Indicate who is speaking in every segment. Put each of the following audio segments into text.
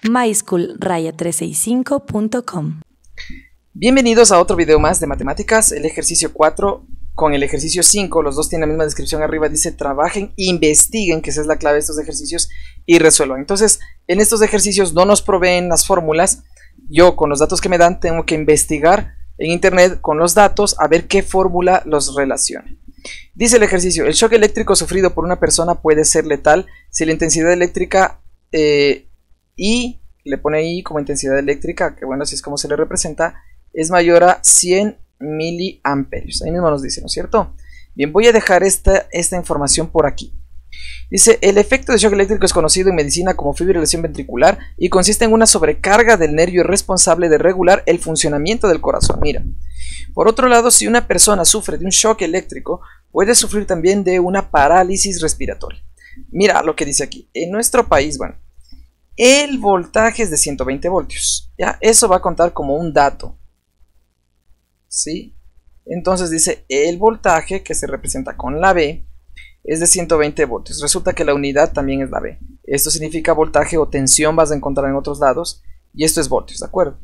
Speaker 1: myschool-365.com.
Speaker 2: Bienvenidos a otro video más de matemáticas, el ejercicio 4 con el ejercicio 5, los dos tienen la misma descripción arriba, dice trabajen, investiguen, que esa es la clave de estos ejercicios, y resuelvan. Entonces, en estos ejercicios no nos proveen las fórmulas, yo con los datos que me dan tengo que investigar en internet con los datos a ver qué fórmula los relaciona. Dice el ejercicio, el shock eléctrico sufrido por una persona puede ser letal si la intensidad eléctrica I, le pone I como intensidad eléctrica, que bueno, así es como se le representa, es mayor a 100 miliamperios. Ahí mismo nos dice, ¿no es cierto? Bien, voy a dejar esta información por aquí. Dice, el efecto de shock eléctrico es conocido en medicina como fibrilación ventricular y consiste en una sobrecarga del nervio responsable de regular el funcionamiento del corazón. Mira, por otro lado, si una persona sufre de un shock eléctrico, puede sufrir también de una parálisis respiratoria. Mira lo que dice aquí. En nuestro país, bueno, el voltaje es de 120 voltios. ¿Ya? Eso va a contar como un dato. ¿Sí? Entonces dice, el voltaje que se representa con la B es de 120 voltios. Resulta que la unidad también es la B. Esto significa voltaje o tensión, vas a encontrar en otros lados. Y esto es voltios, ¿de acuerdo?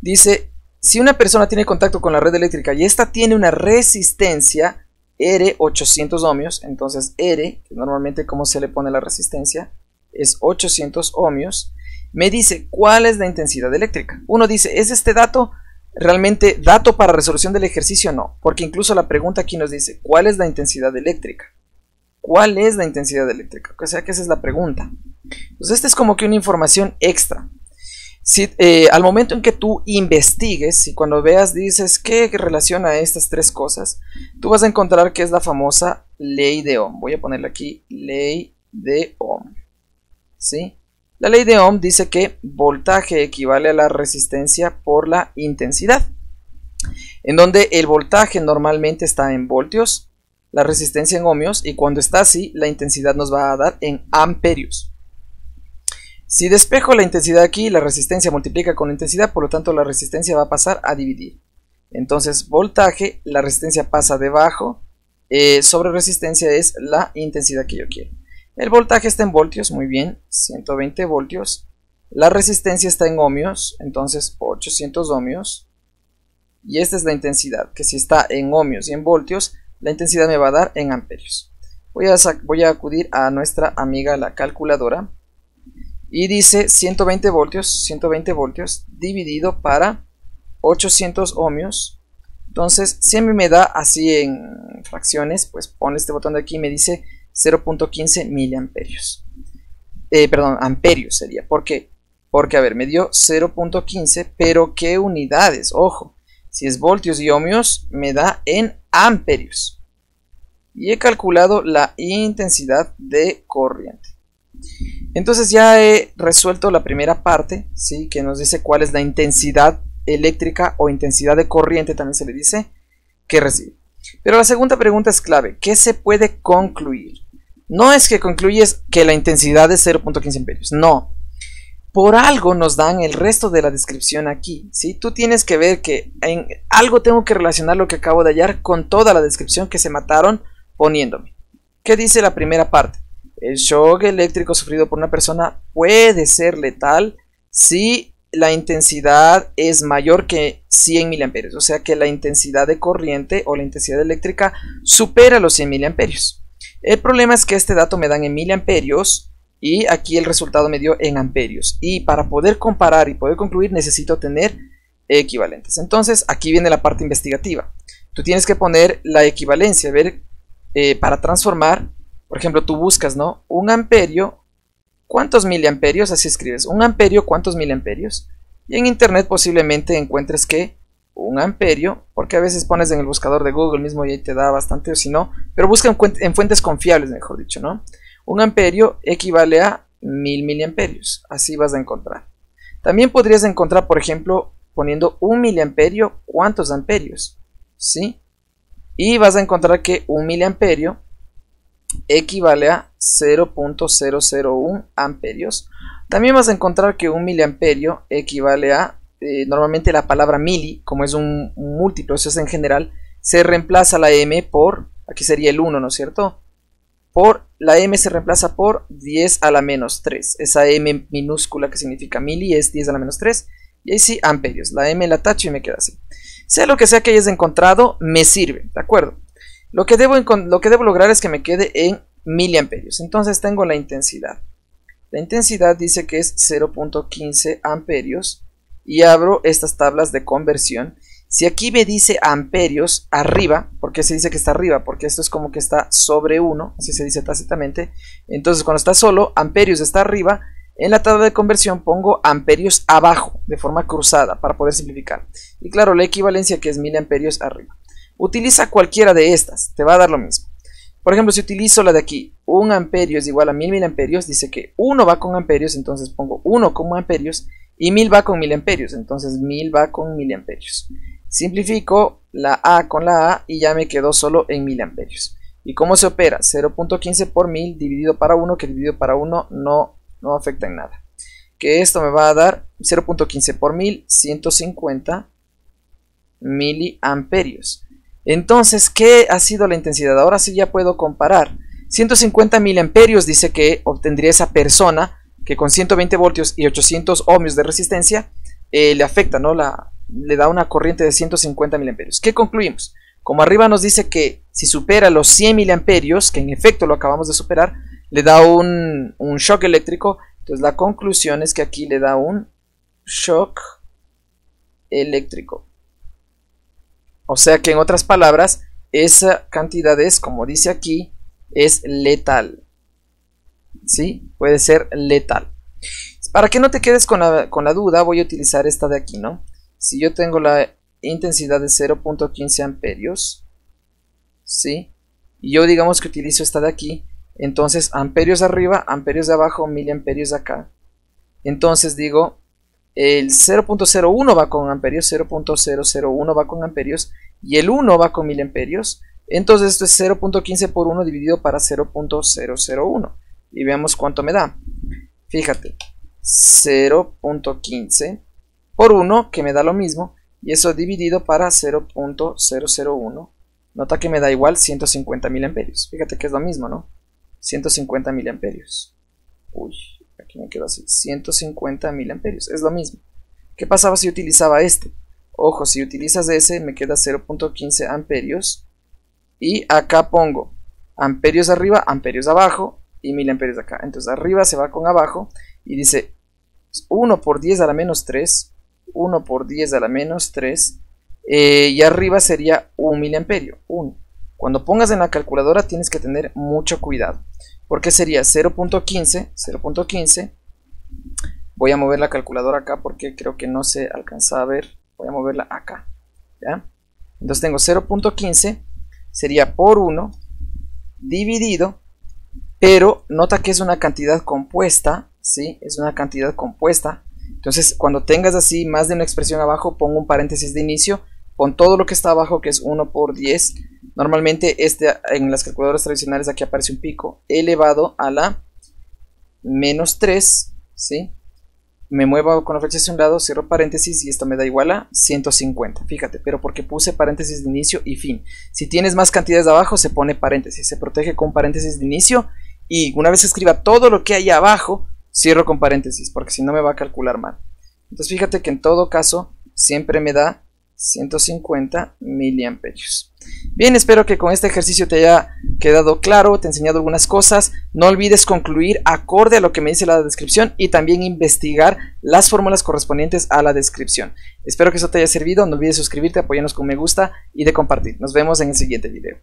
Speaker 2: Dice, si una persona tiene contacto con la red eléctrica y esta tiene una resistencia R 800 ohmios, entonces R, que normalmente como se le pone la resistencia, es 800 ohmios, me dice cuál es la intensidad eléctrica. Uno dice, ¿es este dato realmente dato para resolución del ejercicio? No, porque incluso la pregunta aquí nos dice, ¿cuál es la intensidad eléctrica? ¿Cuál es la intensidad eléctrica? O sea que esa es la pregunta. Pues esta es como que una información extra. Si, al momento en que tú investigues y cuando veas dices qué relaciona estas tres cosas, tú vas a encontrar que es la famosa ley de Ohm. Voy a ponerle aquí ley de Ohm. ¿Sí? La ley de Ohm dice que voltaje equivale a la resistencia por la intensidad, en donde el voltaje normalmente está en voltios, la resistencia en ohmios, y cuando está así la intensidad nos va a dar en amperios. Si despejo la intensidad aquí, la resistencia multiplica con la intensidad, por lo tanto la resistencia va a pasar a dividir. Entonces voltaje, la resistencia pasa debajo, sobre resistencia es la intensidad que yo quiero. El voltaje está en voltios, muy bien, 120 voltios. La resistencia está en ohmios, entonces 800 ohmios. Y esta es la intensidad, que si está en ohmios y en voltios, la intensidad me va a dar en amperios. Voy a acudir a nuestra amiga la calculadora. Y dice 120 voltios dividido para 800 ohmios. Entonces, si a mí me da así en fracciones, pues pone este botón de aquí y me dice 0.15 miliamperios. Perdón, amperios sería. ¿Por qué? Porque, a ver, me dio 0.15, pero ¿qué unidades? Ojo, si es voltios y ohmios, me da en amperios. Y he calculado la intensidad de corriente. Entonces ya he resuelto la primera parte, ¿sí? Que nos dice cuál es la intensidad eléctrica o intensidad de corriente, también se le dice, que recibe. Pero la segunda pregunta es clave. ¿Qué se puede concluir? No es que concluyes que la intensidad es 0.15 amperios, no. Por algo nos dan el resto de la descripción aquí, ¿sí? Tú tienes que ver que en algo tengo que relacionar lo que acabo de hallar con toda la descripción que se mataron poniéndome. ¿Qué dice la primera parte? El shock eléctrico sufrido por una persona puede ser letal si la intensidad es mayor que 100 miliamperios. O sea que la intensidad de corriente o la intensidad eléctrica supera los 100 miliamperios. El problema es que este dato me dan en miliamperios y aquí el resultado me dio en amperios. Y para poder comparar y poder concluir necesito tener equivalentes. Entonces aquí viene la parte investigativa. Tú tienes que poner la equivalencia, ver para transformar. Por ejemplo, tú buscas, ¿no? Un amperio, ¿cuántos miliamperios? Así escribes. Un amperio, ¿cuántos miliamperios? Y en internet posiblemente encuentres que un amperio, porque a veces pones en el buscador de Google mismo y ahí te da bastante, o si no, pero busca en fuentes confiables, mejor dicho, ¿no? Un amperio equivale a 1000 miliamperios. Así vas a encontrar. También podrías encontrar, por ejemplo, poniendo un miliamperio, ¿cuántos amperios? ¿Sí? Y vas a encontrar que un miliamperio equivale a 0.001 amperios. También vas a encontrar que un miliamperio equivale a, normalmente la palabra mili, como es un múltiplo, eso es en general, se reemplaza la m por, aquí sería el 1, ¿no es cierto? por la m se reemplaza por 10 a la menos 3. Esa m minúscula que significa mili es 10 a la menos 3. Y ahí sí, amperios. La m la tacho y me queda así. Sea lo que sea que hayas encontrado, me sirve, ¿de acuerdo? Lo que debo lograr es que me quede en miliamperios. Entonces tengo la intensidad. La intensidad dice que es 0.15 amperios. Y abro estas tablas de conversión. Si aquí me dice amperios arriba, ¿por qué se dice que está arriba? Porque esto es como que está sobre 1, así se dice tácitamente. Entonces cuando está solo, amperios está arriba. En la tabla de conversión pongo amperios abajo, de forma cruzada, para poder simplificar. Y claro, la equivalencia que es miliamperios arriba. Utiliza cualquiera de estas, te va a dar lo mismo. Por ejemplo, si utilizo la de aquí, 1 amperio es igual a 1000 miliamperios, dice que 1 va con amperios, entonces pongo 1 como amperios, y 1000 va con miliamperios, entonces 1000 va con miliamperios. Simplifico la A con la A y ya me quedó solo en miliamperios. ¿Y cómo se opera? 0.15 por 1000 dividido para 1, que dividido para 1 no afecta en nada. Que esto me va a dar 0.15 por 1000, 150 miliamperios. Entonces, ¿qué ha sido la intensidad? Ahora sí ya puedo comparar. 150 miliamperios dice que obtendría esa persona que con 120 voltios y 800 ohmios de resistencia le afecta, ¿no? Le da una corriente de 150 miliamperios. ¿Qué concluimos? Como arriba nos dice que si supera los 100 miliamperios, que en efecto lo acabamos de superar, le da un shock eléctrico. Entonces la conclusión es que aquí le da un shock eléctrico. O sea que en otras palabras, esa cantidad es, como dice aquí, es letal. ¿Sí? Puede ser letal. Para que no te quedes con la duda, voy a utilizar esta de aquí, ¿no? Si yo tengo la intensidad de 0.15 amperios, ¿sí? Y yo digamos que utilizo esta de aquí, entonces amperios arriba, amperios de abajo, miliamperios de acá. Entonces digo, el 0.01 va con amperios, 0.001 va con amperios y el 1 va con miliamperios. Entonces esto es 0.15 por 1 dividido para 0.001. Y veamos cuánto me da. Fíjate, 0.15 por 1, que me da lo mismo, y eso dividido para 0.001. Nota que me da igual 150 miliamperios. Fíjate que es lo mismo, ¿no? 150 miliamperios. Uy, aquí me quedo así. 150 miliamperios, es lo mismo. ¿Qué pasaba si utilizaba este? Ojo, si utilizas ese, me queda 0.15 amperios. Y acá pongo amperios arriba, amperios abajo y miliamperios acá. Entonces arriba se va con abajo y dice 1 por 10 a la menos 3. 1 por 10 a la menos 3. Y arriba sería 1 miliamperio. 1. Cuando pongas en la calculadora tienes que tener mucho cuidado. Porque sería 0.15. 0.15. Voy a mover la calculadora acá porque creo que no se alcanza a ver. Voy a moverla acá. ¿Ya? Entonces tengo 0.15. Sería por 1 dividido. Pero nota que es una cantidad compuesta. ¿Sí? Es una cantidad compuesta. Entonces cuando tengas así más de una expresión abajo, pongo un paréntesis de inicio. Pon todo lo que está abajo, que es 1 por 10. Normalmente en las calculadoras tradicionales aquí aparece un pico elevado a la menos 3. ¿Sí? Me muevo con la flecha hacia un lado, cierro paréntesis y esto me da igual a 150. Fíjate, pero porque puse paréntesis de inicio y fin. Si tienes más cantidades de abajo, se pone paréntesis. Se protege con paréntesis de inicio y una vez escriba todo lo que hay abajo, cierro con paréntesis, porque si no me va a calcular mal. Entonces fíjate que en todo caso siempre me da 150 miliamperios. Bien, espero que con este ejercicio te haya quedado claro, te he enseñado algunas cosas. No olvides concluir acorde a lo que me dice la descripción y también investigar las fórmulas correspondientes a la descripción. Espero que eso te haya servido. No olvides suscribirte, apoyarnos con me gusta y de compartir. Nos vemos en el siguiente video.